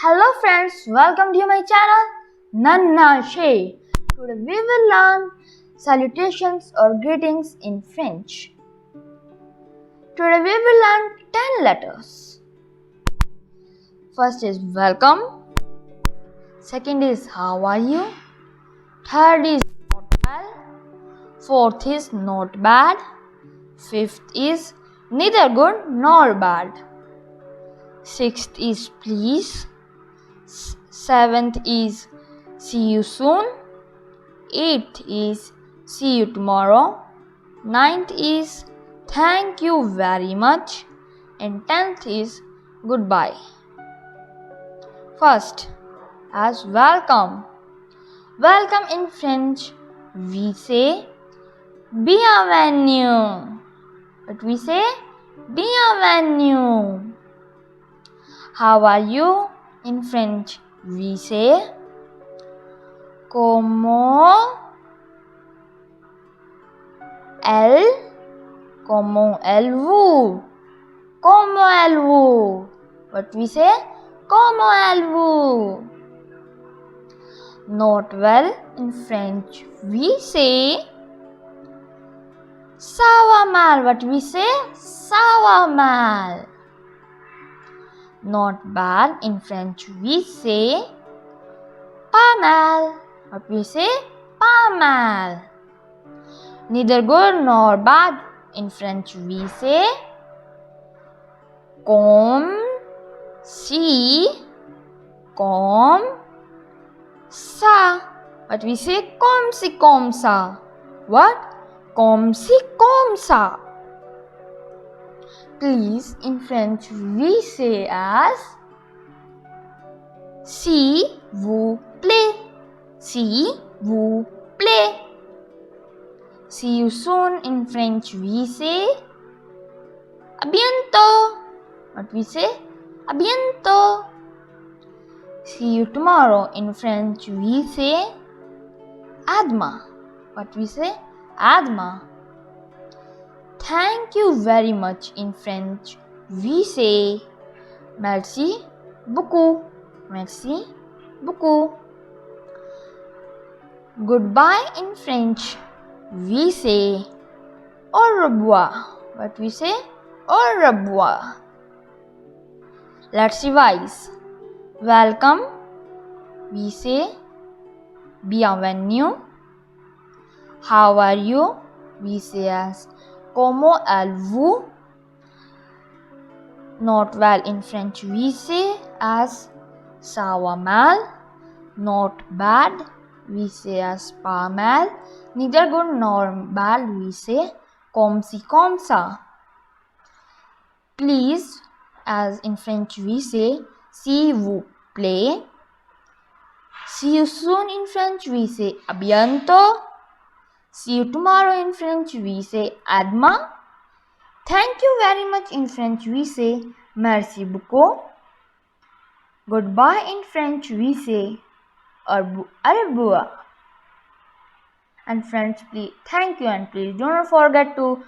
Hello friends, welcome to my channel Nanna Shay. Today we will learn salutations or greetings in French. Today we will learn 10 letters. First is welcome. Second is how are you. Third is not well. Fourth is not bad. Fifth is neither good nor bad. Sixth is please. Seventh is see you soon. Eighth is see you tomorrow. Ninth is thank you very much. And 10th is goodbye. First, as welcome. Welcome in French, we say bienvenue. But we say bienvenue. How are you? In French, we say comment allez-vous? Comment allez-vous? What we say? Comment allez-vous? Not well in French, we say ça va mal. What we say? Ça va mal. Not bad in French, we say pas mal. What we say? Pas mal. Neither good nor bad in French, we say comme si, comme ça. What we say? Comme si, comme ça. What? Comme si, comme ça. Please, in French, we say as s'il vous plaît. S'il vous plaît. See you soon. In French, we say à bientôt. What we say? À bientôt. See you tomorrow. In French, we say à demain. What we say? À demain. Thank you very much in French, we say Merci, beaucoup. Merci, beaucoup. Goodbye in French, we say au revoir. What we say? Au revoir. Let's revise. Welcome, we say bienvenue. How are you? We say as comment allez-vous? Not well in French, we say as ça va mal. Not bad, we say as pas mal. Neither good nor bad, we say comme si, comme ça. Please, as in French, we say s'il vous plaît. See you soon in French, we say à bientôt. See you tomorrow in French, we say à demain. Thank you very much in French, we say merci beaucoup. Goodbye in French, we say au revoir. And friends, please thank you and please do not forget to